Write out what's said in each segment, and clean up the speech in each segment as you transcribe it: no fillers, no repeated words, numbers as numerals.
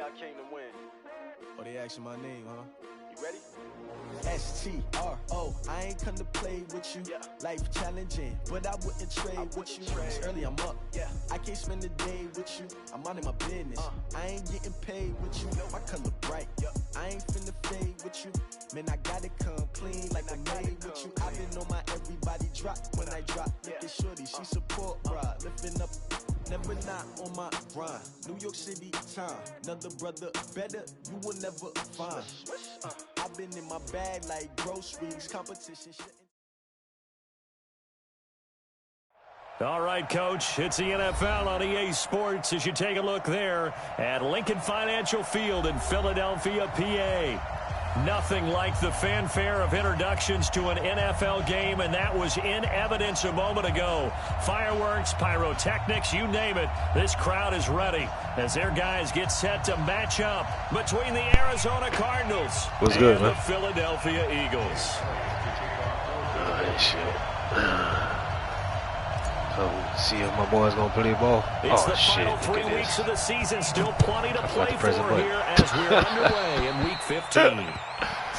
I came to win. Oh, they asking my name, huh? You ready? S-T-R-O, I ain't come to play with you. Life challenging, but I wouldn't trade with you. It's early, I'm up. I can't spend the day with you. I'm minding my business. I ain't getting paid with you. My color bright. I ain't finna fade with you. Man, I gotta come clean like I made with you. I been on my everybody drop when I drop. Look at shorty, she support rod. Lifting up, never not on my grind. New York City time. Another brother better, you will never find. I've been in my bag like groceries, competition shit. All right, Coach, it's the NFL on EA Sports as you take a look there at Lincoln Financial Field in Philadelphia, PA. Nothing like the fanfare of introductions to an NFL game, and that was in evidence a moment ago. Fireworks, pyrotechnics, you name it. This crowd is ready as their guys get set to match up between the Arizona Cardinals and the Philadelphia Eagles. Oh, shit. See if my boy's gonna play ball. It's the final 3 weeks of the season. Still plenty to play for here as we're underway in Week 15.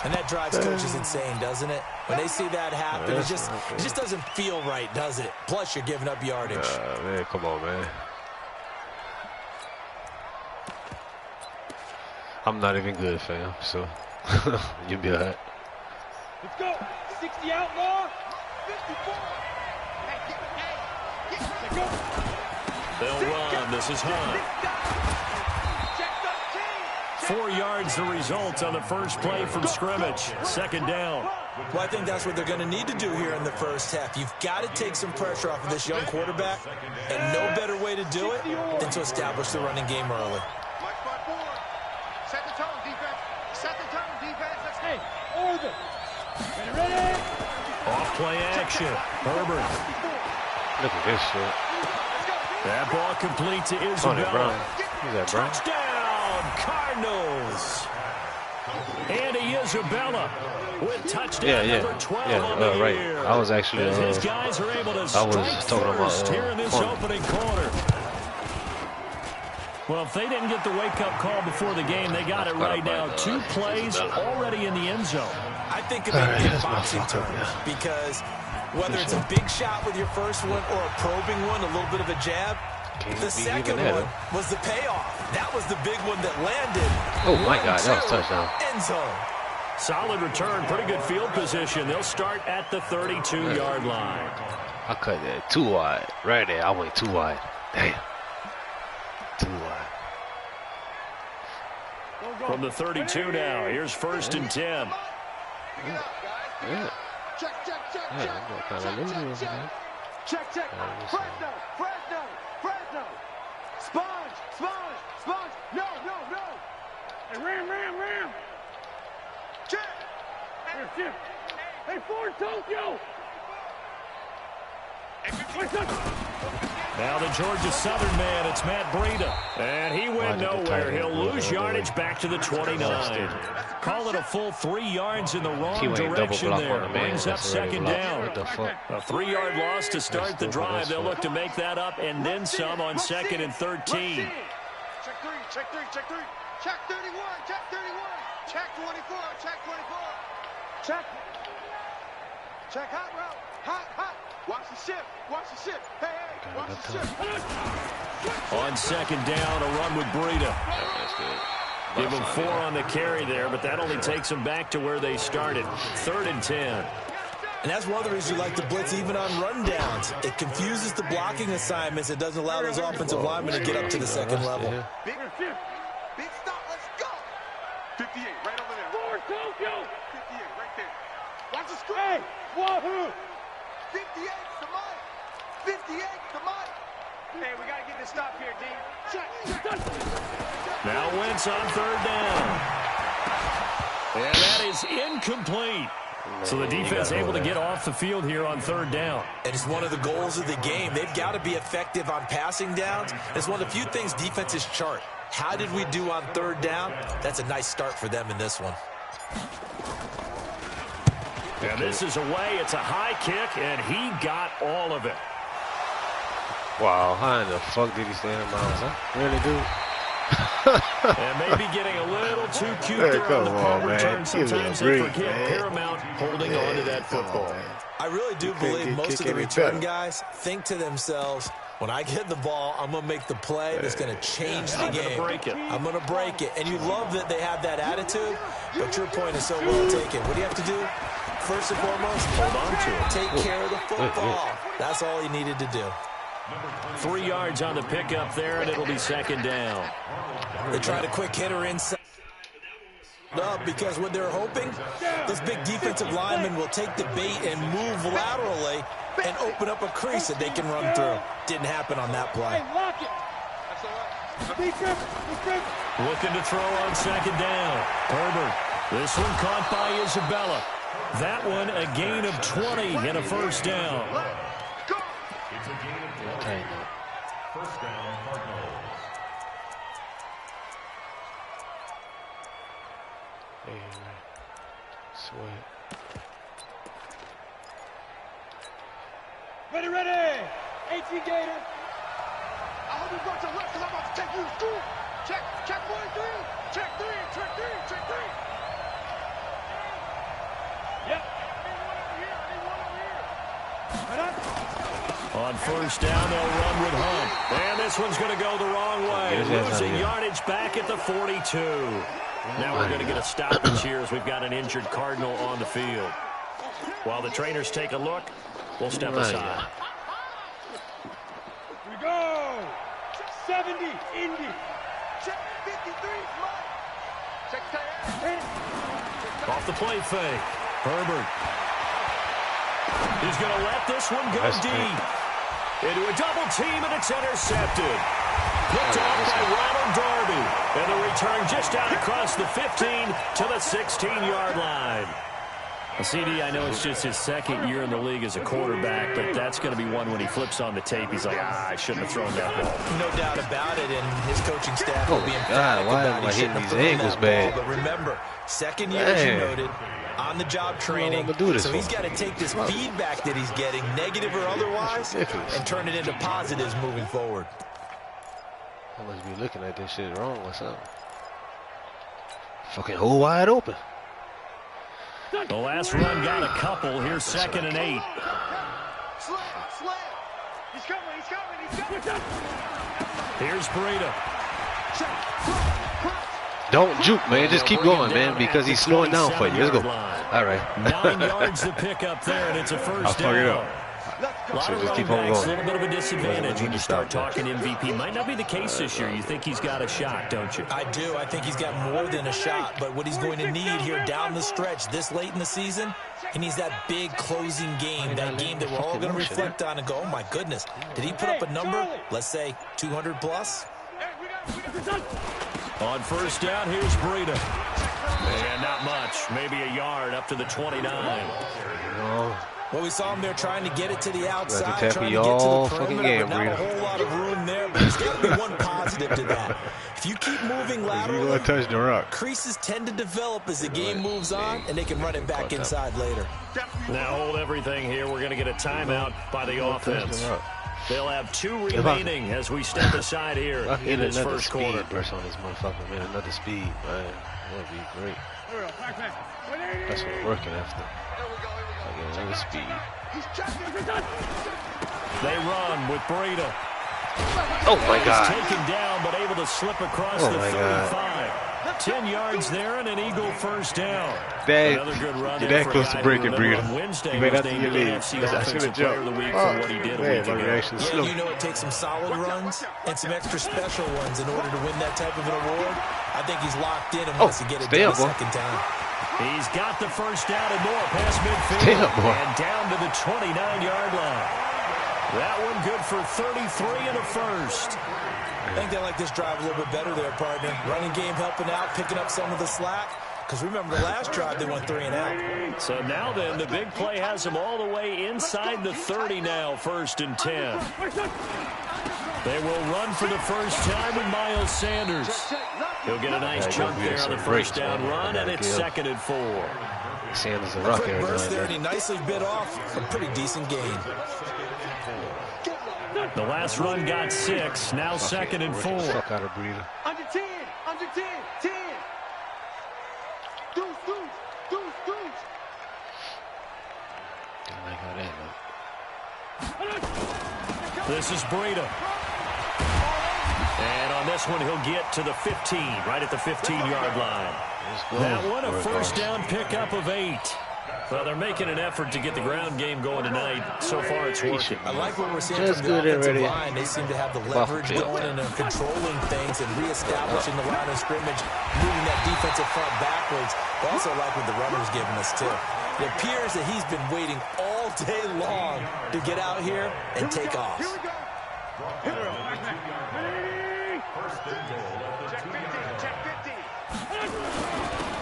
And that drives coaches insane, doesn't it? When they see that happen, it just doesn't feel right, does it? Plus, you're giving up yardage. Man, come on, man. I'm not even good, fam. So you'll be alright. Let's go. 60 outlaw. 54. They'll run. This is Hunt. 4 yards the result on the first play from scrimmage. Second down. Well, I think that's what they're going to need to do here in the first half. You've got to take some pressure off of this young quarterback, and no better way to do it than to establish the running game early. Set the tone, defense. Set the tone, defense. Let's hey, order. Ready? Off play action. Herbert. Look at this shit. That ball complete to Isabella. Touchdown, Cardinals. Andy Isabella with touchdown number 12 on the right. year. I was actually, his guys are able to strike first here in this opening quarter. Well, if they didn't get the wake-up call before the game, they got it right now. 2 plays already in the end zone. I think of it in boxing terms because whether it's a big shot with your first one or a probing one, a little bit of a jab, the second one was the payoff. That was the big one that landed. Oh, my God, that was touchdown. End zone. Solid return, pretty good field position. They'll start at the 32-yard line. I cut that too wide. Right there, I went too wide. Damn. Too wide. From the 32 now, here's 1st and 10. Yeah. Check. Fresno. Sponge. No. Hey, ram. Check. Hey, Ford Tokyo. Now the Georgia Southern man, it's Matt Breida. And he went nowhere. He'll lose yardage back to the 29. Call it a full 3 yards in the wrong direction there. Brings up second down. A 3-yard loss to start the drive. They'll look to make that up and then some on 2nd and 13. Check 3. Check 31. Check 24. Check hot route. Hot. Watch the ship. Hey, watch the ship. On 2nd down, a run with Breida. That's good. Give them 4 on the carry there, but that only takes them back to where they started. 3rd and 10. And that's one of the reasons you like to blitz even on rundowns. It confuses the blocking assignments. It doesn't allow those offensive linemen to get up to the second level. Big stop. Let's go. 58, right over there. Ford Tokyo. 58, right there. Watch the screen. Hey, wahoo. 58, Samai. Hey, we got to get this stop here, D. Check. Now Wentz on 3rd down. And that is incomplete. So the defense able to get off the field here on 3rd down. And it's one of the goals of the game. They've got to be effective on passing downs. It's one of the few things defenses chart. How did we do on 3rd down? That's a nice start for them in this one. And this is away. It's a high kick, and he got all of it. Wow, how in the fuck did he stay in bounds, huh? Really, dude? And maybe getting a little too cute there on the punt return. Sometimes they forget Paramount holding on to that football. I really do believe most of the return guys think to themselves, when I get the ball, I'm going to make the play that's going to change the game. I'm going to break it. And you love that they have that attitude, but your point is so well taken. What do you have to do? First and foremost, hold on to it. Take care of the football. That's all he needed to do. 3 yards on the pickup there, and it'll be second down. They tried a quick hitter inside. Because what they're hoping, this big defensive lineman will take the bait and move laterally and open up a crease that they can run through. Didn't happen on that play. Looking to throw on second down. Herbert. This one caught by Isabella. That one a gain of 20 and a first down. First down, Cardinals. Sweat. Ready, ready! AT Gator. I hope you brought your left because I'm about to take you to school. Check 1, 3. Check 3, check 3, check 3. Yep. On first down, they'll run with Hunt. And this one's going to go the wrong way. Losing yardage back at the 42. Now we're going to get a stoppage here as we've got an injured Cardinal on the field. While the trainers take a look, we'll step aside. Here we go. 70, Indy. Check 53, check 10. Off the play fake. Herbert. He's going to let this one go deep. Into a double team, and it's intercepted. Picked off by Ronald Darby. And the return just out across the 15 to the 16-yard line. CD, I know it's just his second year in the league as a quarterback, but that's going to be one when he flips on the tape. He's like, I shouldn't have thrown that ball. No doubt about it, and his coaching staff will be emphatic about he shouldn't have thrown that ball. But remember, second year, as you noted, on-the-job training, so he's got to take this feedback that he's getting, negative or otherwise, and turn it into positives moving forward. I must be looking at this shit wrong or something. Fucking hole wide open. The last run got a couple. Here's second and 8. Slam. He's coming. Here's Breida. Don't juke, man. Just keep going, man, because he's slowing down for you. Let's go. All right. 9 yards to pick up there, and it's a first down. I'll fuck it up. A lot of running backs, a little bit of a disadvantage when you start talking MVP. Might not be the case this year. You think he's got a shot, don't you? I do. I think he's got more than a shot. But what he's going to need here down the stretch this late in the season, he needs that big closing game, that game that we're all going to reflect on and go, oh, my goodness, did he put up a number, let's say 200 plus? On first down, here's Breida. And not much. Maybe a yard up to the 29. Well, we saw him there trying to get it to the outside, trying to get to the perimeter, but not a whole lot of room there. But there's got to be one positive to that. If you keep moving laterally, touch the rock. Creases tend to develop as the game moves on, and they can run it back inside later. Now hold everything here. We're going to get a timeout by the offense. They'll have 2 remaining as we step aside here in this first quarter. Burst on this motherfucker, man. Another speed, man. That would be great. That's what we're working after. Another speed. They run with Breida. Oh my God! Taken down, but able to slip across the 35. 10 yards there and an Eagle first down. Another good run. You're that close to breaking, Breida. Wednesday, you made that to your lead. I should have jumped. What he did a week ago. Yeah, you know it takes some solid runs and some extra special ones in order to win that type of an award. I think he's locked in and wants to get it done a second time. He's got the first down and more past midfield and down to the 29-yard line. That one good for 33 and a first. I think they like this drive a little bit better there, partner. Running game helping out, picking up some of the slack. Because remember, the last drive, they went 3 and out. So now then, the big play has them all the way inside the 30 now, 1st and 10. They will run for the first time with Miles Sanders. He'll get a nice chunk there on the first down run, and it's 2nd and 4. Sanders a rock quick burst there, and he nicely bit off a pretty decent gain. The last run got 6, now 2nd and 4. Fuck out of Breida. Under 10. Under 10. 10. Deuce. I like how that look. This is Breida. And on this one, he'll get to the 15, right at the 15-yard line. That one, a first down pickup of 8. Well, they're making an effort to get the ground game going tonight. So far, it's working. I like what we're seeing from the offensive line. They seem to have the leverage going and controlling things and reestablishing the line of scrimmage, moving that defensive front backwards. I also like what the runner's giving us, too. It appears that he's been waiting all day long to get out here and take off. Here we go. Check 50.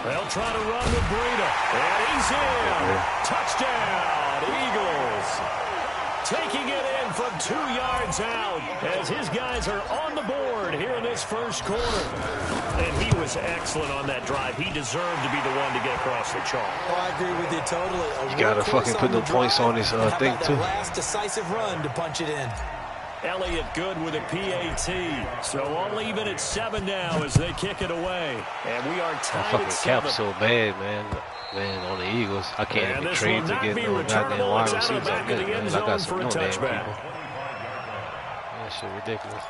They'll try to run with Breida. And he's in. Touchdown, Eagles. Taking it in from 2 yards out as his guys are on the board here in this first quarter. And he was excellent on that drive. He deserved to be the one to get across the chalk. Oh, I agree with you totally. You got to fucking put the points on his thing, too. Last decisive run to punch it in. Elliott good with a PAT. So all even at 7 now as they kick it away. And we are tied at 7. Cap so bad, man. Man, on the Eagles, I can't even trade to get no goddamn wide receivers like this, man. I got some no damn people. That shit ridiculous.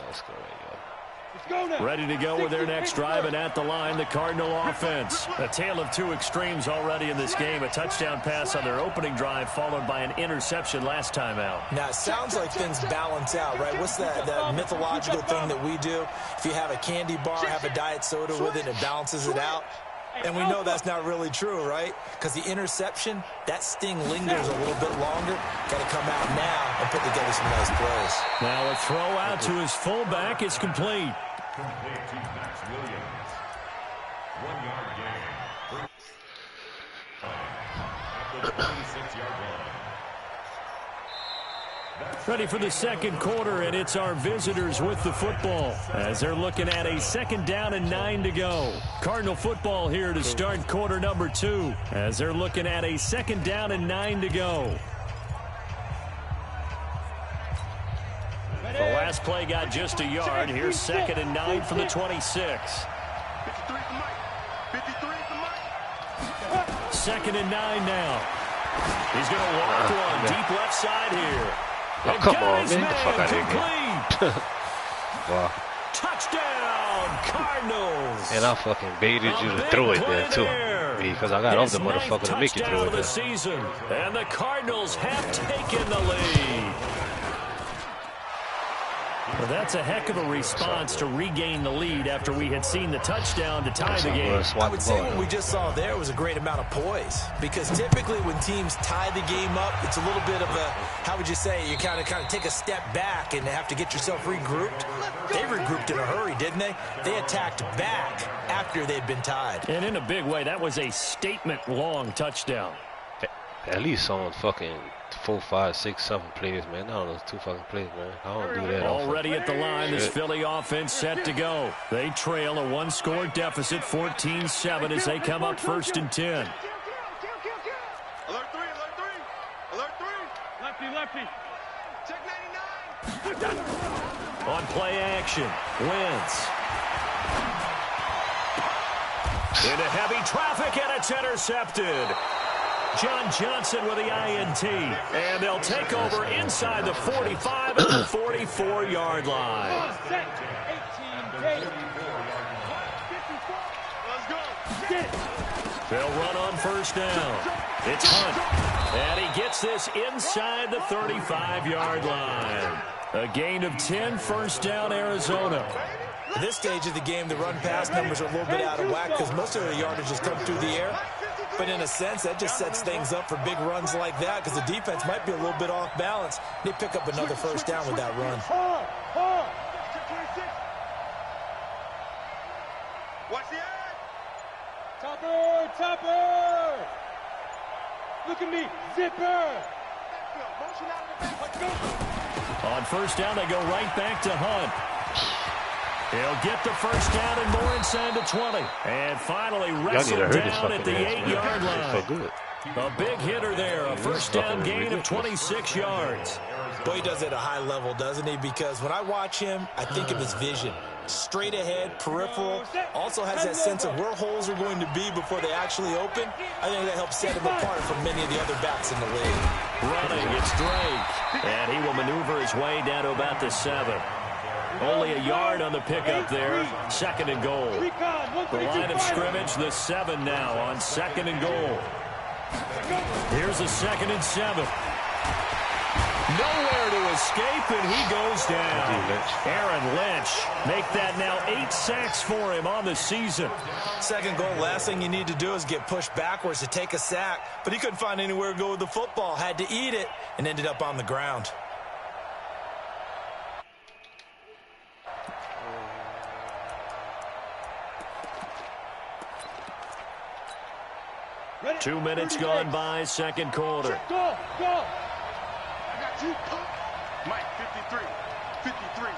Let's go right here. Ready to go with their next drive, and at the line, the Cardinal offense. A tale of 2 extremes already in this game. A touchdown pass on their opening drive, followed by an interception last time out. Now, it sounds like things balance out, right? What's that mythological thing that we do? If you have a candy bar, have a diet soda with it, it balances it out. And we know that's not really true, right? Because the interception, that sting lingers a little bit longer. Got to come out now and put together some nice plays. Now a throw out to his fullback is complete. Complete to Max Williams. 1 yard gain. At the 26-yard line. Ready for the second quarter, and it's our visitors with the football as they're looking at a 2nd down and 9 to go. Cardinal football here to start quarter number 2 as they're looking at a 2nd down and 9 to go. The last play got just a yard. Here's 2nd and 9 from the 26. 2nd and 9 now. He's going to walk one deep left side here. Oh, come on, man. Get the fuck out of here. Wow. Touchdown, Cardinals. And I fucking baited you to throw it there, too. Because I got off the motherfucker to make you throw it there. Season, and the Cardinals have taken the lead. Well, that's a heck of a response to regain the lead after we had seen the touchdown to tie the game. I would say what we just saw there was a great amount of poise, because typically when teams tie the game up, it's a little bit of a, how would you say, you kind of take a step back and have to get yourself regrouped. They regrouped in a hurry, didn't they? They attacked back after they'd been tied. And in a big way, that was a statement-long touchdown. At least on fucking 4, 5, 6, 7 plays, man. Not on those 2 fucking plays, man. I don't do that. Already at the line, this Philly offense set to go. They trail a 1-score deficit, 14-7, as they come up 1st and 10. Alert 3. Alert 3. Lefty. Check 99. On play action, Wentz. Into heavy traffic, and it's intercepted. John Johnson with the INT, and they'll take over inside the 45 at the 44-yard line. They'll run on 1st down. It's Hunt, and he gets this inside the 35-yard line. A gain of 10, 1st down, Arizona. At this stage of the game, the run-pass numbers are a little bit out of whack because most of the yardage has come through the air. But in a sense, that just sets things up for big runs like that because the defense might be a little bit off balance. They pick up another 1st down with that run. Watch the ad. Topper! Look at me, zipper! Let's go. On 1st down, they go right back to Hunt. He'll get the 1st down and more inside the 20. And finally wrestled down at the 8-yard line. So good. A big hitter there, a first down gain of 26 yards. Boy, he does it at a high level, doesn't he? Because when I watch him, I think of his vision. Straight ahead, peripheral, also has that sense of where holes are going to be before they actually open. I think that helps set him apart from many of the other backs in the league. Running, it's Drake. And he will maneuver his way down to about the 7. Only a yard on the pickup there. Second and goal. The line of scrimmage, the 7 now on second and goal. Here's a 2nd and 7. Nowhere to escape, and he goes down. Aaron Lynch make that now 8 sacks for him on the season. Second goal, last thing you need to do is get pushed backwards to take a sack. But he couldn't find anywhere to go with the football. Had to eat it and ended up on the ground. Ready? 2 minutes gone by, second quarter. Go, go. I got you. Mike, 53. 53.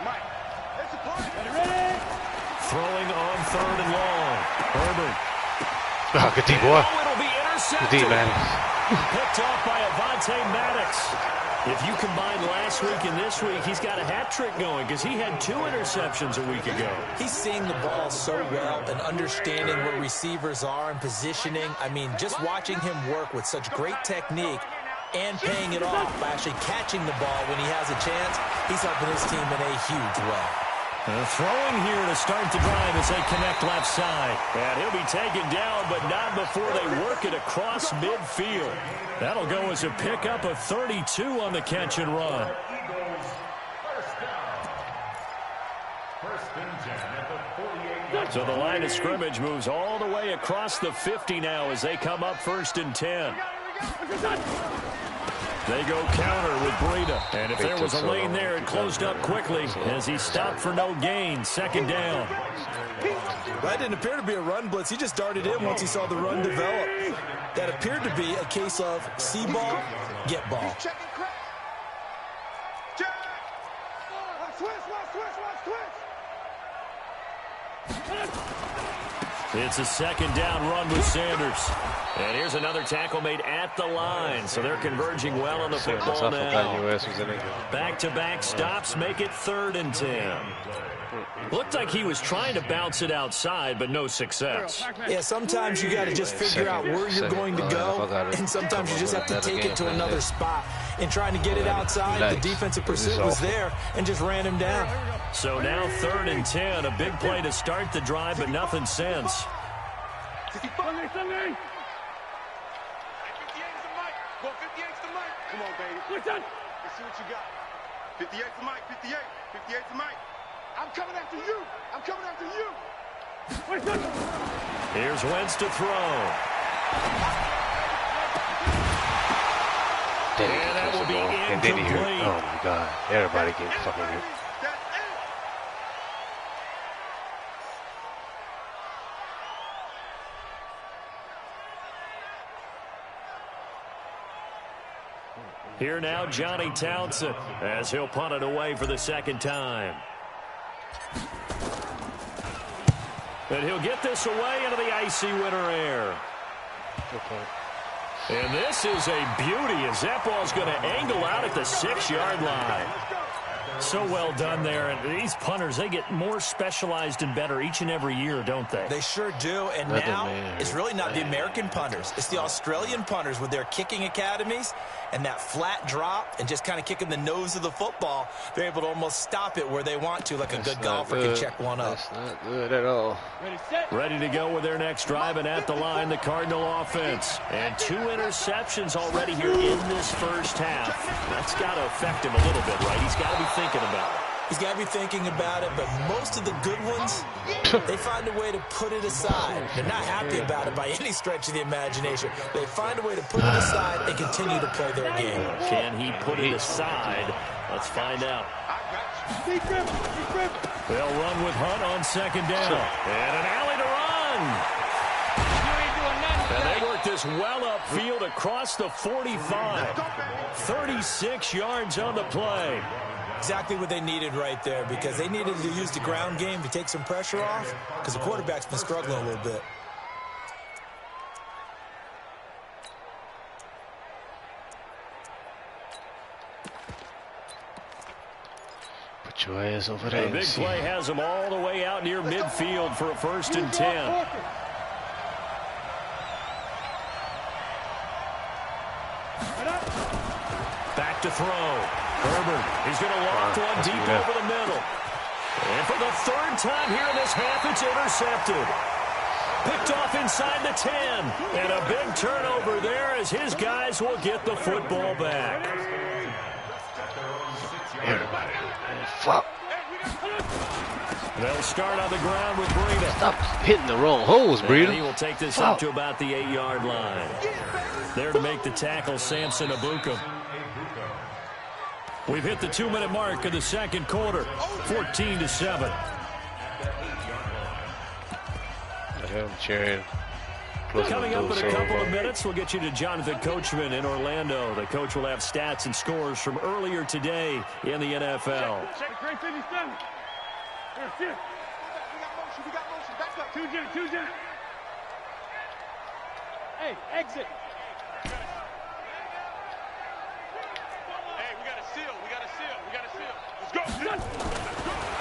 Mike. That's a party. Ready? Throwing on 3rd and long. Herbert. Oh, good D, boy. Oh, it'll be intercepted. Good D, Maddox. Picked off by Avonte Maddox. If you combine last week and this week, he's got a hat trick going because he had 2 interceptions a week ago. He's seeing the ball so well and understanding where receivers are and positioning. I mean, just watching him work with such great technique and paying it off by actually catching the ball when he has a chance, he's helping his team in a huge way. Throwing here to start the drive as they connect left side. And he'll be taken down, but not before they work it across midfield. That'll go as a pickup of 32 on the catch and run. So the line of scrimmage moves all the way across the 50 now as they come up 1st and 10. They go counter with Breida. And if there was a lane there, it closed up quickly as he stopped for no gain. 2nd down. That didn't appear to be a run blitz. He just darted in once he saw the run develop. That appeared to be a case of see ball, get ball. It's a 2nd down run with Sanders. And here's another tackle made at the line. So they're converging well on the football now. Back-to-back stops make it 3rd and 10. Looked like he was trying to bounce it outside, but no success. Yeah, sometimes you got to just figure out where you're going to go, and sometimes you just have to take it to another spot. In trying to get it outside, the defensive pursuit was there and just ran him down. So now 3rd and 10, a big play to start the drive, but nothing since. Come on, baby. Let's see what you got. 58's the mic. 58's the mic. I'm coming after you. Here's Wentz to throw. And that will be incomplete. Oh, my God. Everybody getting fucking hit. Here now, Johnny Townsend, as he'll punt it away for the 2nd time. And he'll get this away into the icy winter air. And this is a beauty as that ball's going to angle out at the 6-yard line. So well done there. And these punters, they get more specialized and better each and every year, don't they? They sure do. And now it's really not the American punters. It's the Australian punters with their kicking academies and that flat drop and just kind of kicking the nose of the football. They're able to almost stop it where they want to, like a good golfer can check one up. That's not good at all. Ready to go with their next drive, and at the line, the Cardinal offense. And 2 interceptions already here in this first half. That's got to affect him a little bit, right? He's got to be thinking about it. He's got to be thinking about it, but most of the good ones, they find a way to put it aside. They're not happy about it by any stretch of the imagination. They find a way to put it aside and continue to play their game. Can he put it aside? Let's find out. They'll run with Hunt on 2nd down. And an alley to run. And they work this well upfield across the 45. 36 yards on the play. Exactly what they needed right there, because they needed to use the ground game to take some pressure off, because the quarterback's been struggling a little bit. The big play has them all the way out near midfield for a 1st and 10. Back to throw. Herbert, he's going to loft one deep over the middle. And for the 3rd time here in this half, it's intercepted. Picked off inside the 10. And a big turnover there as his guys will get the football back. Everybody, flop. They'll start on the ground with Breida. Stop hitting the wrong holes, Breida. And he will take this up to about the 8-yard line. There to make the tackle, Samson Abuka. We've hit the 2-minute mark of the 2nd quarter, 14-7. Coming up in a couple of minutes, we'll get you to Jonathan Coachman in Orlando. The coach will have stats and scores from earlier today in the NFL. Hey, exit.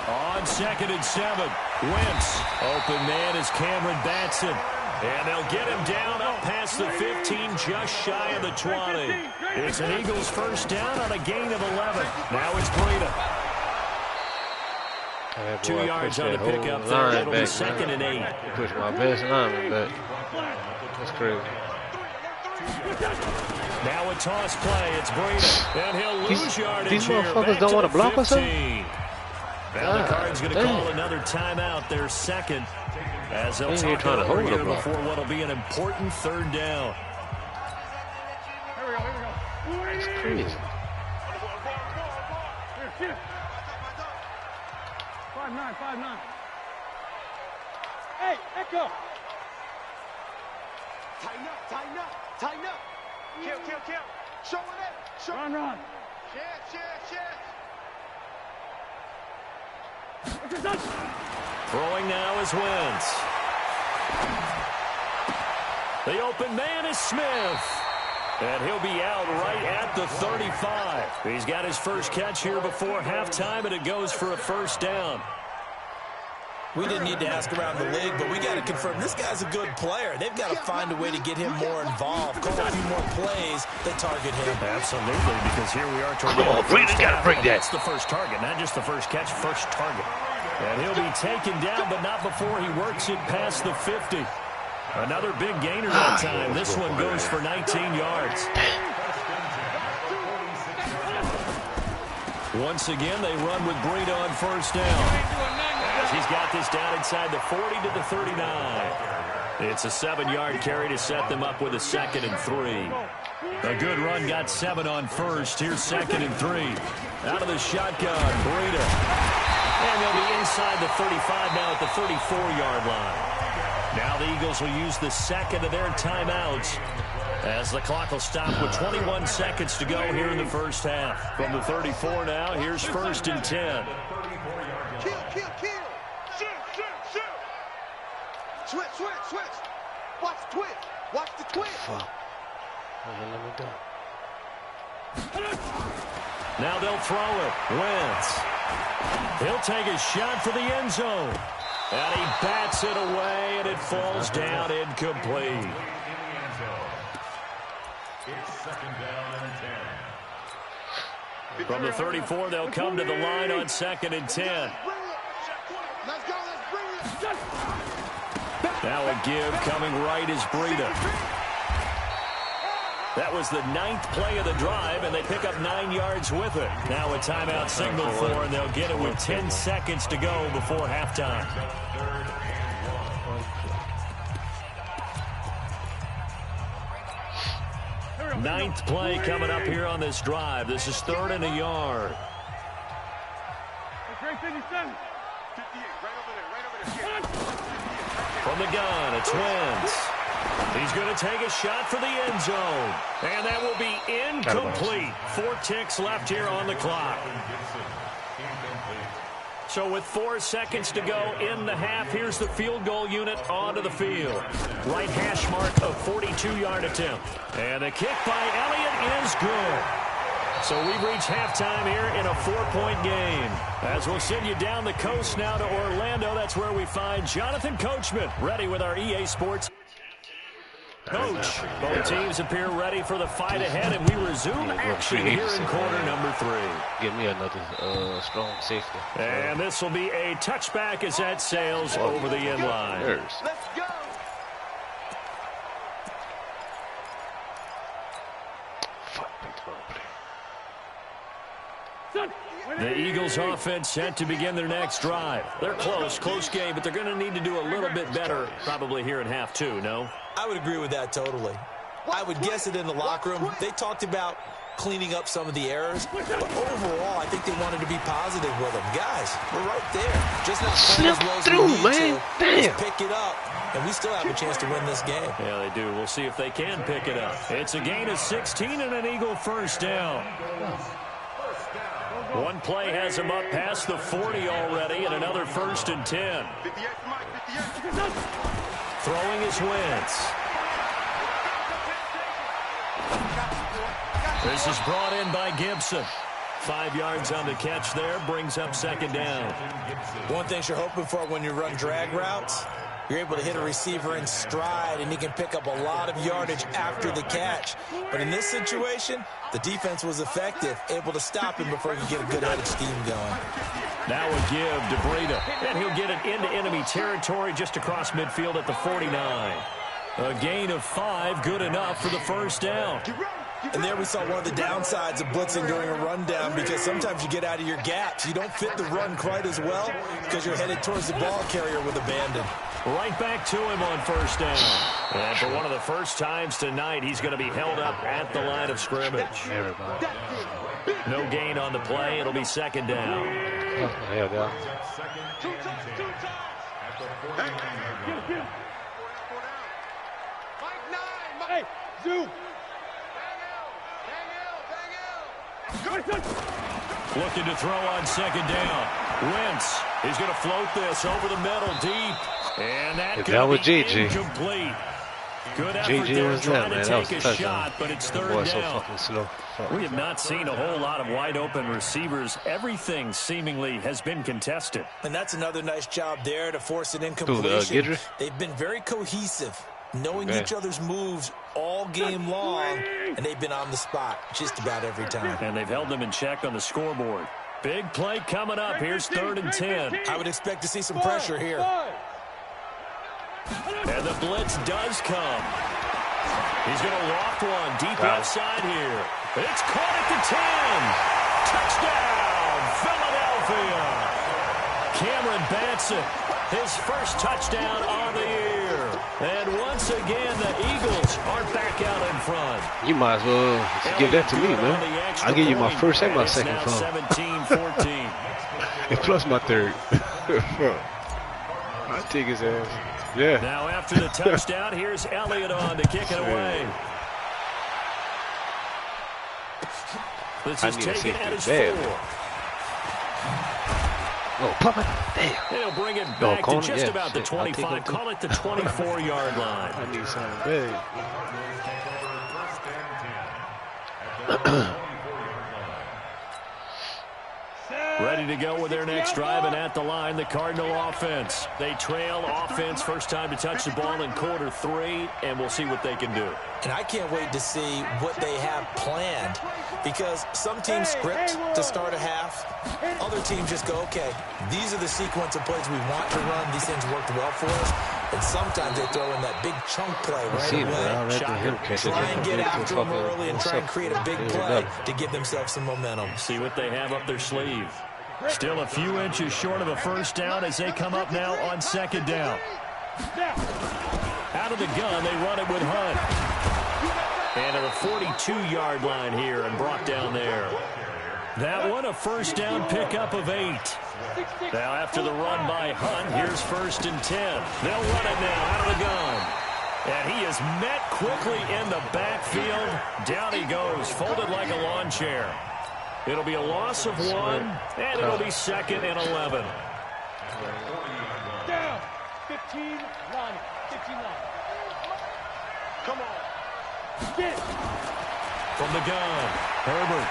On 2nd and 7, Wentz. Open man is Cameron Batson. And they'll get him down up past the 15, just shy of the 20. It's an Eagles 1st down on a gain of 11. Now it's Breida. 2 yards on the pickup there. It'll be 2nd and 8. Push my best lineman back. That's crazy. Now a toss play. It's Breida. And he'll lose yardage. These motherfuckers don't want to block us. Now the Cards going to call another timeout, their 2nd, as they'll talk it over here before what will be an important 3rd down. Here we go. It's crazy. 5-9. Hey, Echo. Tighten up. Kill. Show it up. Run. Throwing now is Wentz. The open man is Smith. And he'll be out right at the 35. He's got his first catch here before halftime, and it goes for a 1st down. We didn't need to ask around the league, but we got to confirm this guy's a good player. They've got to find a way to get him more involved, call a few more plays that target him. Absolutely, because here we are. Come on, Breida got to bring that. That's the first target, not just the first catch, first target. And he'll be taken down, but not before he works it past the 50. Another big gainer that time. This one goes for 19 yards. Once again, they run with Breida on 1st down. As he's got this down inside the 40 to the 39. It's a 7-yard carry to set them up with a 2nd and 3. A good run got 7 on 1st. Here's 2nd and 3. Out of the shotgun, Breida. And they'll be inside the 35 now at the 34-yard line. Now the Eagles will use the 2nd of their timeouts as the clock will stop with 21 seconds to go here in the 1st half. From the 34 now, here's 1st and 10. Kill. Switch. Watch the twist. Fuck. Now they'll throw it. Wentz. He'll take a shot for the end zone. And he bats it away, and it falls down incomplete. It's 2nd down and 10. From the 34, they'll come to the line on 2nd and 10. Let's bring it. Now a give coming right is Breida. That was the 9th play of the drive, and they pick up 9 yards with it. Now a timeout signal for, and they'll get it with 10 seconds to go before halftime. Ninth play coming up here on this drive. This is 3rd and a yard. From the gun, it's Wentz. He's going to take a shot for the end zone. And that will be incomplete. 4 ticks left here on the clock. So with 4 seconds to go in the half, here's the field goal unit onto the field. Right hash mark of 42-yard attempt. And the kick by Elliott is good. So we've reached halftime here in a 4-point game. As we'll send you down the coast now to Orlando, that's where we find Jonathan Coachman, ready with our EA Sports. Coach, both teams appear ready for the fight ahead, and we resume action here in quarter number 3. Give me another strong safety. And this will be a touchback as that sails over the end line. Let's go. The Eagles offense set to begin their next drive. They're close game, but they're going to need to do a little bit better probably here in half 2, no? I would agree with that totally. I would guess it in the locker room. They talked about cleaning up some of the errors, but overall, I think they wanted to be positive with them. Guys, we're right there. Just not playing as well as we need to. Just pick it up, and we still have a chance to win this game. Yeah, they do. We'll see if they can pick it up. It's a gain of 16 and an Eagle first down. One play has him up past the 40 already, and another 1st and 10. Throwing is Wentz. This is brought in by Gibson. 5 yards on the catch there, brings up 2nd down. One thing you're hoping for when you run drag routes, you're able to hit a receiver in stride, and he can pick up a lot of yardage after the catch. But in this situation, the defense was effective, able to stop him before he could get a good-headed scheme going. Now a give to Breida, and he'll get it into enemy territory just across midfield at the 49. A gain of 5, good enough for the 1st down. And there we saw one of the downsides of blitzing during a rundown, because sometimes you get out of your gaps. You don't fit the run quite as well because you're headed towards the ball carrier with abandon. Right back to him on 1st down. And for one of the first times tonight, he's going to be held up at the line of scrimmage. No gain on the play. It'll be 2nd down. There we go. Hey, Zoo. Looking to throw on 2nd down. Wentz is going to float this over the middle deep. And that could be incomplete. Good effort there trying to take a shot, but it's 3rd down. So We have not seen a whole lot of wide open receivers. Everything seemingly has been contested. And that's another nice job there to force an incompletion. They've been very cohesive, knowing each other's moves all game long, and they've been on the spot just about every time. And they've held them in check on the scoreboard. Big play coming up. Here's 3rd and 10. I would expect to see some pressure here. And the blitz does come. He's going to loft one deep outside here. It's caught at the 10. Touchdown, Philadelphia. Cameron Batson, his first touchdown on the year. And once again, the Eagles are back out in front. You might as well give that to me, man. I'll give you my first and my second phone. 17-14. And plus my 3rd. I'll take his ass. Yeah. Now after the touchdown, here's Elliott on to kick it away. This is taken at his 4. Oh, pop it. Damn. He'll bring it back to just about the 25. Call it the 24-yard line. I need something big. Ready to go with their next drive, and at the line, the Cardinal offense. They trail offense, first time to touch the ball in quarter 3, and we'll see what they can do. And I can't wait to see what they have planned, because some teams script to start a half. Other teams just go, okay, these are the sequence of plays we want to run. These things worked well for us. And sometimes they throw in that big chunk play right away. Try and get after them early and try and create a big play to give themselves some momentum. See what they have up their sleeve. Still a few inches short of a first down as they come up now on 2nd down. Out of the gun, they run it with Hunt. And to the 42-yard line here and brought down there. That one a first down pickup of 8. Now after the run by Hunt, here's 1st and 10. They'll run it now out of the gun. And he is met quickly in the backfield. Down he goes, folded like a lawn chair. It'll be a loss of 1, and it'll be 2nd and 11. Down. 15, 9, 15, 9. Come on. Get. From the gun, Herbert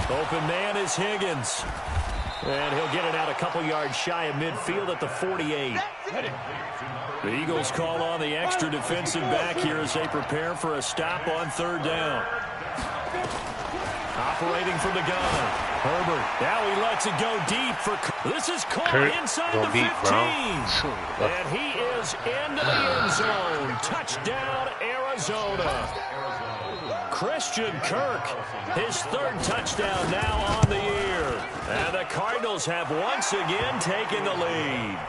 Open man is Higgins. And he'll get it out a couple yards shy of midfield at the 48. The Eagles call on the extra defensive back here as they prepare for a stop on 3rd down. Operating from the gun. Herbert. Now he lets it go deep for... This is caught inside the 15. And he is into the end zone. Touchdown, Arizona. Christian Kirk, his 3rd touchdown now on the year. And the Cardinals have once again taken the lead.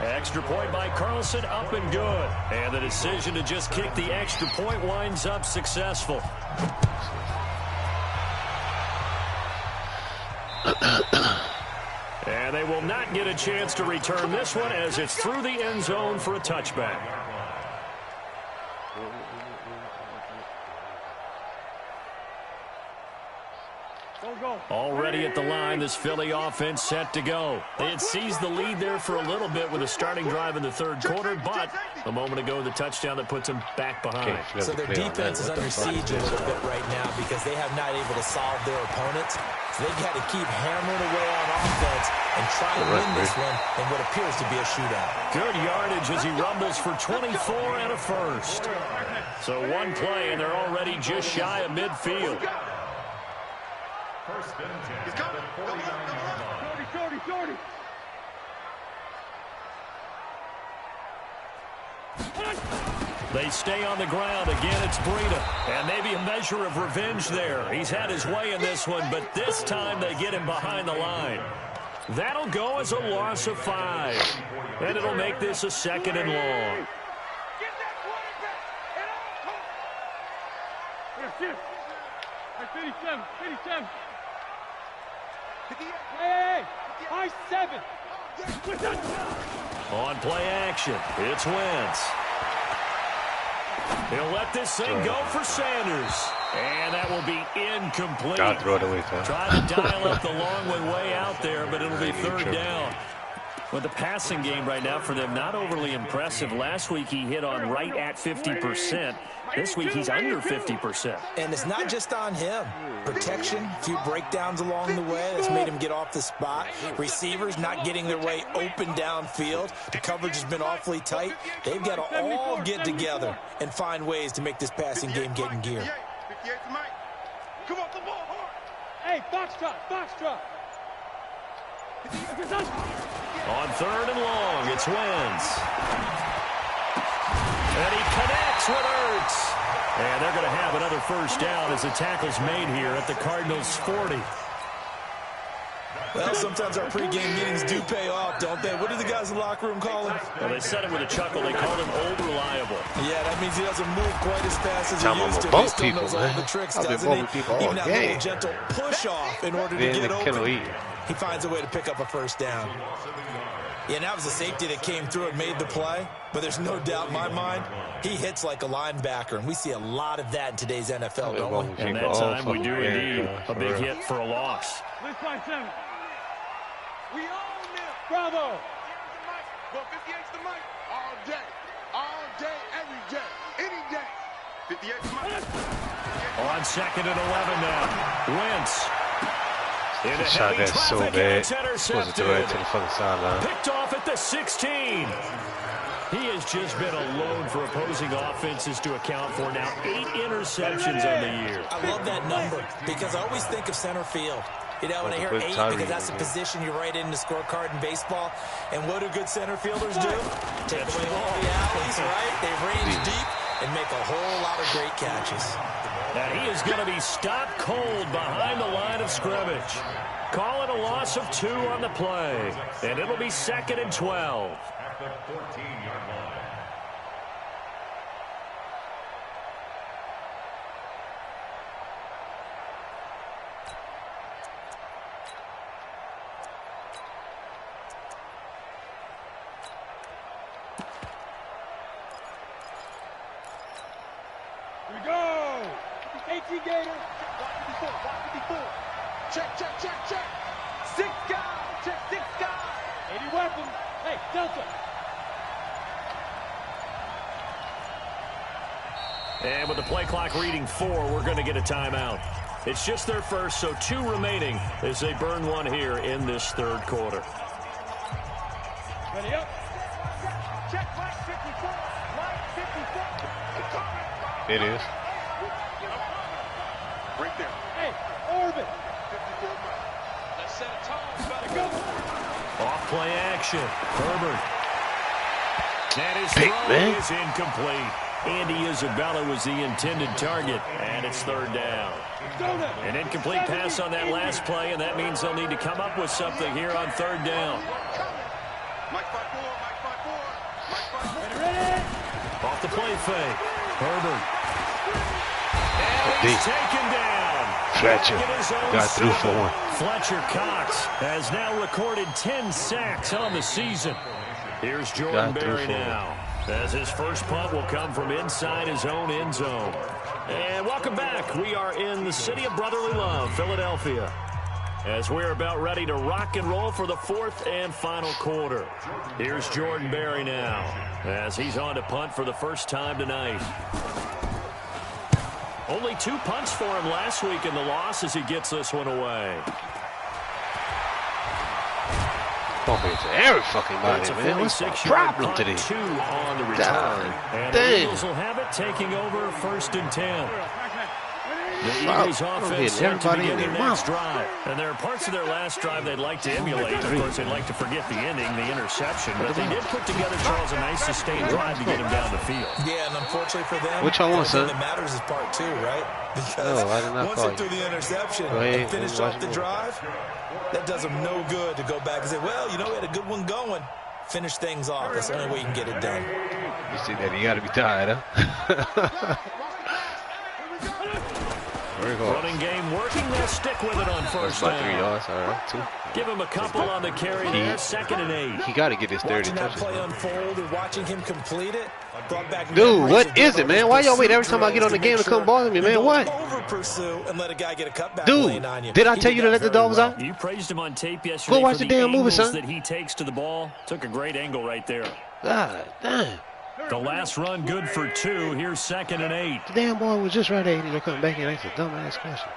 Extra point by Carlson, up and good. And the decision to just kick the extra point winds up successful. And they will not get a chance to return this one as it's through the end zone for a touchback. Already at the line, this Philly offense set to go. They had seized the lead there for a little bit with a starting drive in the 3rd quarter, but a moment ago, the touchdown that puts them back behind. So their defense is under siege a little bit right now because they have not able to solve their opponents. So they've got to keep hammering away on offense and try to win this one in what appears to be a shootout. Good yardage as he rumbles for 24 and a first. So one play, and they're already just shy of midfield. First and 10. Got it. 49-yard line. They stay on the ground. Again, it's Breida. And maybe a measure of revenge there. He's had his way in this one, but this time they get him behind the line. That'll go as a loss of 5. And it'll make this a 2nd and long. Yes. 57. Hey, high 7. On play action, it's Wentz. He'll let this thing go for Sanders. And that will be incomplete. God, throw it away, Try to dial up the long way out there, but it'll be 3rd down. Well, the passing game right now for them, not overly impressive. Last week he hit on right at 50%. This week he's under 50%. And it's not just on him. Protection, a few breakdowns along the way that's made him get off the spot. Receivers not getting their way open downfield. The coverage has been awfully tight. They've got to all get together and find ways to make this passing game get in gear. Come on, the ball hard. Hey, foxtrot. On 3rd and long, it's Wentz. And he connects with Ertz. And they're going to have another first down as the tackle's made here at the Cardinals' 40. Well, sometimes our pregame meetings do pay off, don't they? What do the guys in the locker room call him? Well, they said it with a chuckle. They called him old reliable. Yeah, that means he doesn't move quite as fast as he used to. He still knows all the tricks, doesn't he? Even that little gentle push-off in order to get open. He finds a way to pick up a first down. Yeah, and that was a safety that came through and made the play. But there's no doubt in my mind, he hits like a linebacker. And we see a lot of that in today's NFL, don't we? And that time we do indeed. A big hit for a loss. Let's find 7. We own this. Bravo. Well, 58's the mic. All day, every day, any day. 58's the mic. On 2nd and 11 now. Wentz. The shot that's so bad. Wasn't to right to the fucking sideline. Picked off at the 16. He has just been alone for opposing offenses to account for now 8 interceptions on the year. I love that number because I always think of center field. You know, when I hear 8, because that's the position you write in the scorecard in baseball. And what do good center fielders do? Take away all the alleys, right? They range deep and make a whole lot of great catches. Now he is going to be stopped cold behind the line of scrimmage. Call it a loss of 2 on the play. And it'll be 2nd and 12. At the 14-yard line. Here we go. 18 Gator. Block 54. Check. 6 guys. Check 6 guys. 80 weapons. Hey, Delta. And with the play clock reading 4, we're going to get a timeout. It's just their first, so 2 remaining as they burn one here in this third quarter. Ready up. Check line 54. Line 54. It is. Right there. Hey, orbit. 54 miles. Let's set a tone. Gotta go. Off play action. Herbert. And his Big throw man. is incomplete. Andy Isabella was the intended target, and it's third down. An incomplete pass on that last play, and that means they'll need to come up with something here on third down. Mike 5-4, Mike 5-4, Mike 5-4. Ready? Off the play fake. Herbert. And he's taken down. Fletcher Back in his own got through for seven. one. Fletcher Cox has now recorded 10 sacks on the season. Here's Jordan Berry now, as his first punt will come from inside his own end zone. And welcome back. We are in the city of brotherly love, Philadelphia, as we're about ready to rock and roll for the 4th and final quarter. Here's Jordan Berry now, as he's on to punt for the first time tonight. Only 2 punts for him last week in the loss as he gets this one away. Bump into every fucking body, man. What's the problem today? 2 on the return. And the Eagles will have it, taking over 1st and 10. The Eagles offense set to begin their next drive. And there are parts of their last drive they'd like to emulate. Of course, they'd like to forget the ending, the interception. But they did put together, Charles, a nice sustained drive to get him down the field. Yeah, and unfortunately for them, Which I want, son? that matters is part 2, right? Because No, I did not once call they threw the interception ahead, and finished off the drive, that does them no good to go back and say, well, you know, we had a good one going. Finish things off. That's the only way you can get it done. You see that? You got to be tired, huh? Running game working. They'll stick with it on first About 3 down. yards. All right, 2. Give him a couple on the carry there. 2nd and 8. He got to get his 30 Watching that touches. play unfold and watching him complete it brought back Dude, memories what of is it, man? Why y'all wait every pursuit time I get on the drills game to come make bother me, you man? don't What? over pursue and let a guy get a cutback Dude, lane on you. did I He tell did you to that let the very dogs well. out? You praised him on tape yesterday Go watch for the damn movie, angles son. that he takes to the ball. Took a great angle right there. God damn. The last run good for 2. Here's 2nd and 8. The damn boy was just right there. He's coming back in. That's a dumbass question.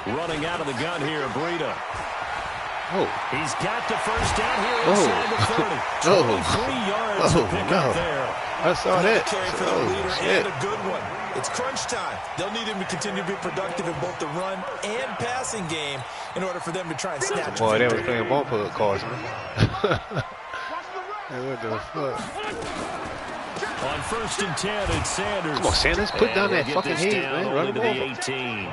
Running out of the gun here, Breida. Oh. He's got the first down here inside the 30. 23 yards to pick up there. I saw that. Carry for the leader Shit. and a good one. It's crunch time. They'll need him to continue to be productive in both the run and passing game in order for them to try and snatch. Boy, they was playing bumper cars, man. Hey, what the fuck? On 1st and 10, it's Sanders. Come on, Sanders, put down that Get fucking this head, down man. Run only him to the over. 18.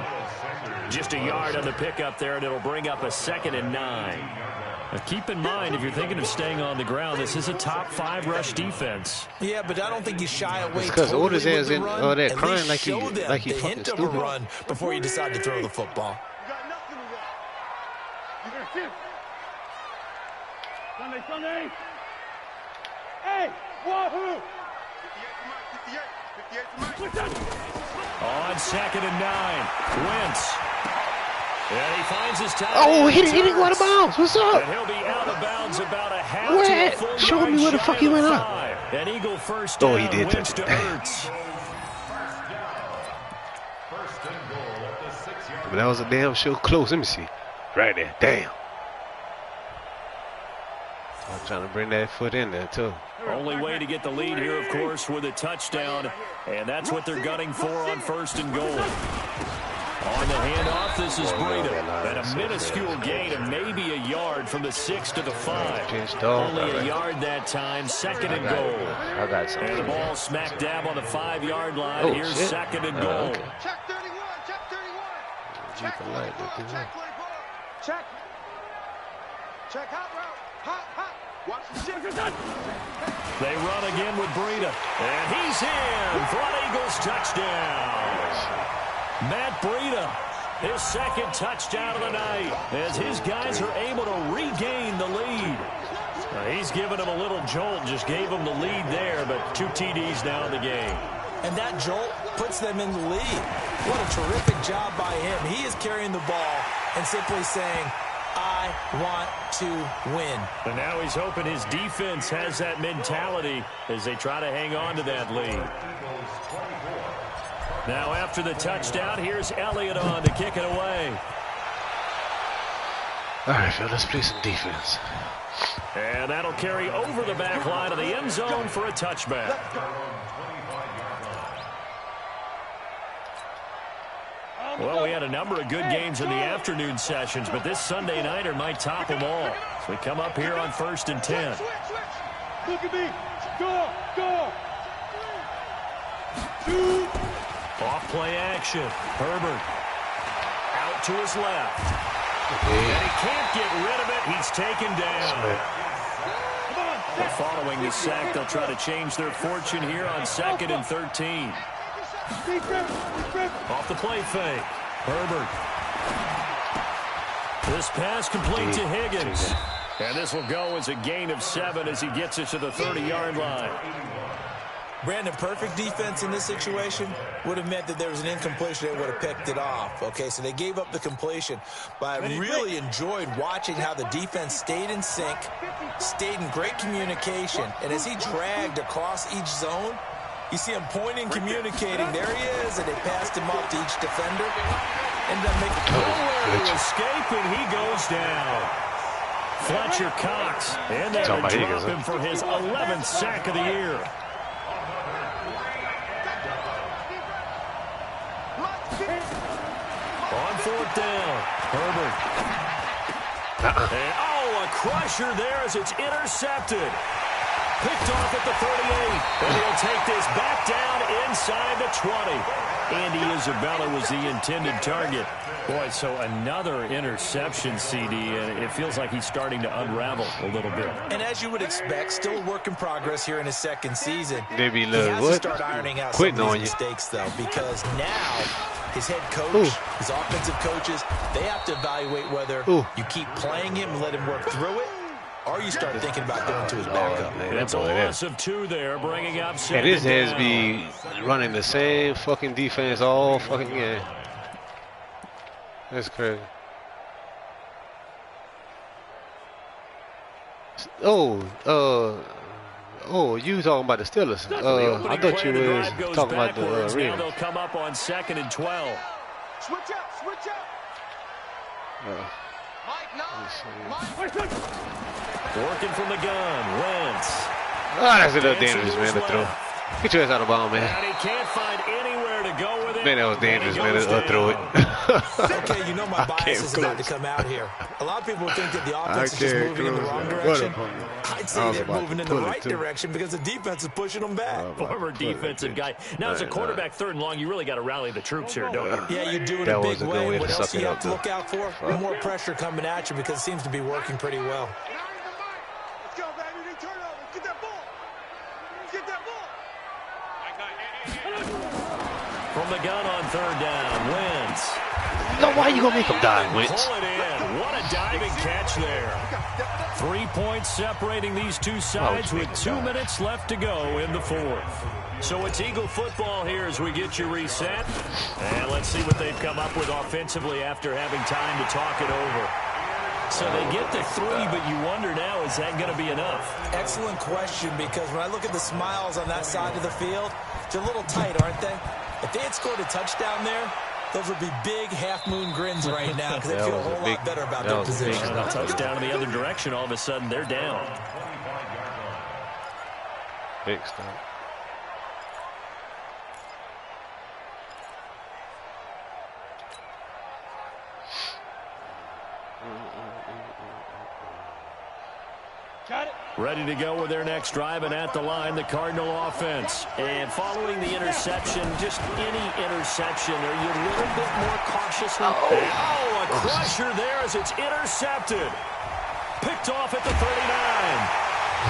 Just a yard on the pickup there, and it'll bring up a 2nd and 9. Now keep in mind, if you're thinking of staying on the ground, this is a top 5 rush defense. Yeah, but I don't think you shy away. It's 'cause totally Otis with is the in run. there At crying least like he- show them like he the fucking hint of a stupid. run before you decide to throw the football. You got nothing to watch. You got him. Sunday. Hey, wahoo! 58 to Mike. On 2nd and 9, Wentz. And he finds his time. Oh, he didn't go out of bounds. What's And up? he'll be out of bounds about a half Where? to a full Show yard me where the shy fuck he of went up. 5. An Eagle first Oh, down. he did touch Wentz it. to Ertz. But that was a damn sure close. Let me see. Right there. Damn. I'm trying to bring that foot in there, too. Only way to get the lead here, of course, with a touchdown. And that's what they're gunning for on 1st and goal. On the handoff, this is Breida. And a minuscule gain of maybe a yard from the 6 to the 5. Only a yard that time, 2nd and goal. I got something. And the ball smack dab on the 5-yard line. Oh, Here's shit. 2nd and Oh, goal. okay. Check 31, check 31. Check for play light, ball, look at check play ball. Check. Check hot route. Hot, hot. Watch the check. They run again with Breida. And he's in for an Eagles touchdown. Matt Breida, his 2nd touchdown of the night, as his guys are able to regain the lead. He's given him a little jolt, just gave him the lead there, but 2 TDs now in the game. And that jolt puts them in the lead. What a terrific job by him. He is carrying the ball and simply saying, I I want to win. And now he's hoping his defense has that mentality as they try to hang on to that lead. Now after the touchdown, here's Elliott on to kick it away. All right, Phil, let's play some defense. And that'll carry over the back line of the end zone for a touchback. Well, we had a number of good games in the afternoon sessions, but this Sunday nighter might top them all. So we come up here on 1st and 10. Look at me. Go. Off play action. Herbert out to his left. And he can't get rid of it. He's taken down. And following the sack, they'll try to change their fortune here on 2nd and 13. Off the play fake. Herbert. This pass complete to Higgins. And this will go as a gain of 7 as he gets it to the 30-yard line. Brandon, perfect defense in this situation would have meant that there was an incompletion. They would have picked it off. Okay, so they gave up the completion. But I really enjoyed watching how the defense stayed in sync, stayed in great communication. And as he dragged across each zone, you see him pointing, communicating. There he is, and they passed him off to each defender. And then make nowhere to escape, and he goes down. Fletcher Cox, and they drop him for his 11th sack of the year. On 4th down, Herbert. And, a crusher there as it's intercepted. Picked off at the 38, and he'll take this back down inside the 20. Andy Isabella was the intended target. Boy, so another interception, CD, and it feels like he's starting to unravel a little bit. And as you would expect, still a work in progress here in his 2nd season. Maybe he has to start ironing out some of these mistakes, though, because now his head coach, his offensive coaches, they have to evaluate whether you keep playing him and let him work through it, or you start thinking about going to his backup. It's a loss of 2 there, bringing up 2nd and his heads be running the same fucking defense all fucking game. That's crazy. You talking about the Steelers? I thought you was talking about the Ravens. Now they'll come up on 2nd and 12. Switch up. Working from the gun, Wentz. That's a little dangerous, man, to throw. Get your ass out of bounds, man. And he can't find anywhere to go with it. Man, that was dangerous, man. Throw it. Okay, you know my bias is about to come out here. A lot of people think that the offense is just moving in the wrong direction. I'd say they're moving in the right direction because the defense is pushing them back. Former defensive guy. Now, as a quarterback 3rd and long, you really got to rally the troops here, don't you? Yeah, you do in a big way. What else do you have to look out for? More pressure coming at you because it seems to be working pretty well. Let's go, baby. They turn over. Get that ball. Get that ball. From the gun on 3rd down, Wentz. No, why are you going to make him dive, Wentz? Pull it in. What a diving catch there. 3 points separating these two sides with 2 minutes left to go in the 4th. So it's Eagle football here as we get you reset. And let's see what they've come up with offensively after having time to talk it over. So they get to 3, but you wonder now, is that going to be enough? Excellent question, because when I look at the smiles on that side of the field, they're a little tight, aren't they? If they had scored a touchdown there, those would be big half-moon grins right now because they feel a whole lot better about their position. A touchdown in the other direction, all of a sudden they're down. Big stuff. Ready to go with their next drive, and at the line, the Cardinal offense. And following the interception, just any interception, are you a little bit more cautious? A crusher there as it's intercepted. Picked off at the 39.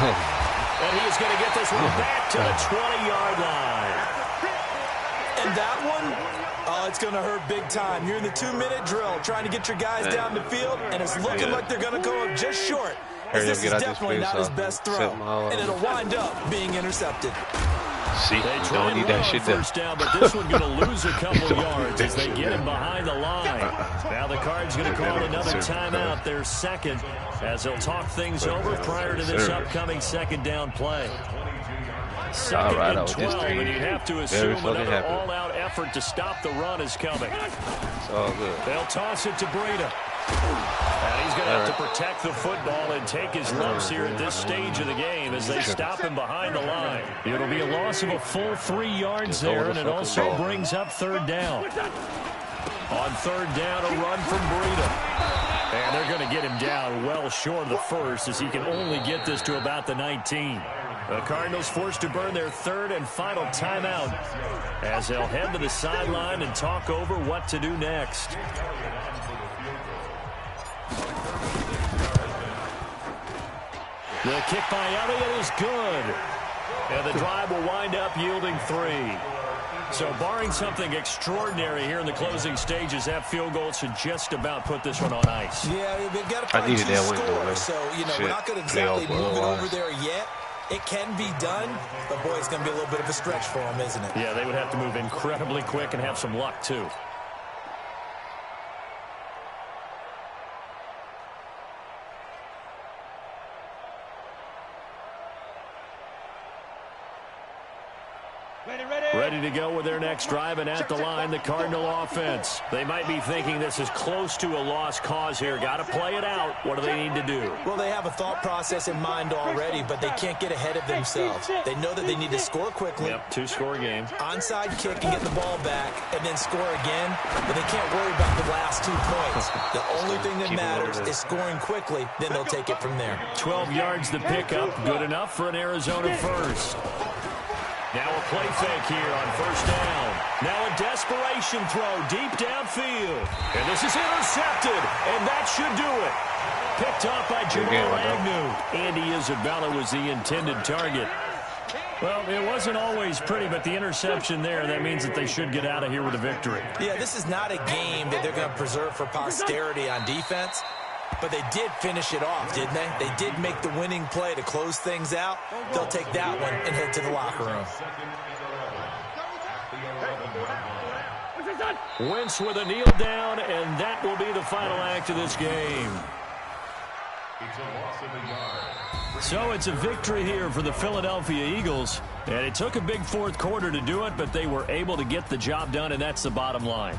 And he is going to get this one back to the 20-yard line. And that one, it's going to hurt big time. You're in the 2-minute drill trying to get your guys down the field, and it's looking like they're going to go up just short. This is definitely not his best throw, and it'll wind up being intercepted. See, They we don't need that shit there. First down, but this one's going to lose a couple yards as they get him behind the line. Now the Cards going to call another timeout, their second, as they'll talk things over prior to this upcoming second down play. Second and 12, and you have to assume another all-out effort to stop the run is coming. It's all good. They'll toss it to Breida. And he's going to have to protect the football and take his lumps here at this stage of the game as they stop him behind the line. It'll be a loss of a full 3 yards there, and it also brings up third down. On third down, a run from Breida. And they're going to get him down well short of the first as he can only get this to about the 19. The Cardinals forced to burn their third and final timeout as they'll head to the sideline and talk over what to do next. The kick by Elliott is good. And the drive will wind up yielding 3. So barring something extraordinary here in the closing stages, that field goal should just about put this one on ice. Yeah, they've got to find 2 scores. So, we're not going to exactly move it over there yet. It can be done, but boy, it's going to be a little bit of a stretch for them, isn't it? Yeah, they would have to move incredibly quick and have some luck, too. Ready to go with their next drive, and at the line, the Cardinal offense. They might be thinking this is close to a lost cause here. Got to play it out. What do they need to do? Well, they have a thought process in mind already, but they can't get ahead of themselves. They know that they need to score quickly. Yep, 2-score game. Onside kick and get the ball back, and then score again. But they can't worry about the last 2 points. The only thing that matters is scoring quickly. Then they'll take it from there. 12 yards the pickup. Good enough for an Arizona first. Now a play fake here on first down. Now a desperation throw deep downfield. And this is intercepted, and that should do it. Picked off by Jamal Agnew. Andy Isabella was the intended target. Well, it wasn't always pretty, but the interception there, that means that they should get out of here with a victory. Yeah, this is not a game that they're going to preserve for posterity on defense. But they did finish it off, didn't they? They did make the winning play to close things out. They'll take that one and head to the locker room. Wentz with a kneel down, and that will be the final act of this game. So it's a victory here for the Philadelphia Eagles. And it took a big fourth quarter to do it, but they were able to get the job done, and that's the bottom line.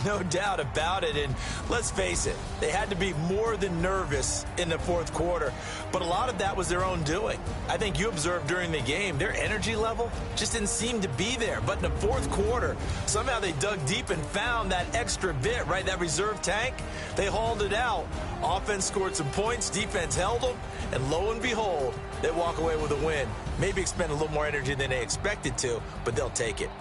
No doubt about it. And let's face it, they had to be more than nervous in the fourth quarter. But a lot of that was their own doing. I think you observed during the game, their energy level just didn't seem to be there. But in the fourth quarter, somehow they dug deep and found that extra bit, right? That reserve tank. They hauled it out. Offense scored some points. Defense held them. And lo and behold, they walk away with a win. Maybe expend a little more energy than they expected to, but they'll take it.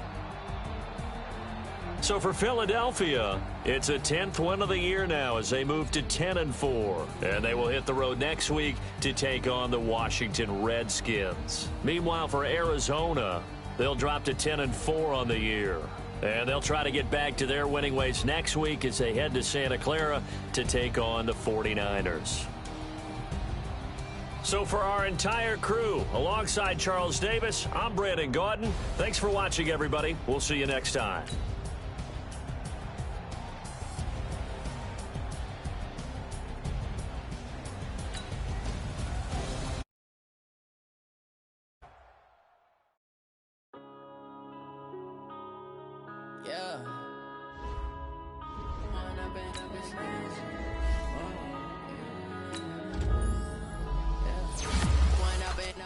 So for Philadelphia, it's a 10th win of the year now as they move to 10-4. And they will hit the road next week to take on the Washington Redskins. Meanwhile, for Arizona, they'll drop to 10-4 on the year. And they'll try to get back to their winning ways next week as they head to Santa Clara to take on the 49ers. So for our entire crew, alongside Charles Davis, I'm Brandon Gaudin. Thanks for watching, everybody. We'll see you next time. Yeah.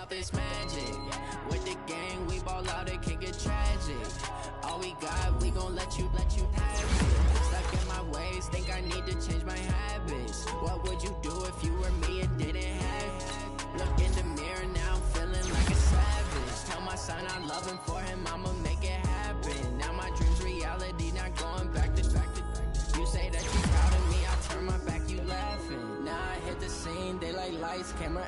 This magic with the gang, we ball out, it can get tragic. All we got, we gon' let you have it. Stuck in my ways, think I need to change my habits. What would you do if you were me and didn't have it? Look in the mirror now, I'm feeling like a savage. Tell my son I love him, for him I'ma make it happen. Now my dreams reality, not going back to. You say that you proud of me, I turn my back, you laughing. Now I hit the scene, they like lights, camera.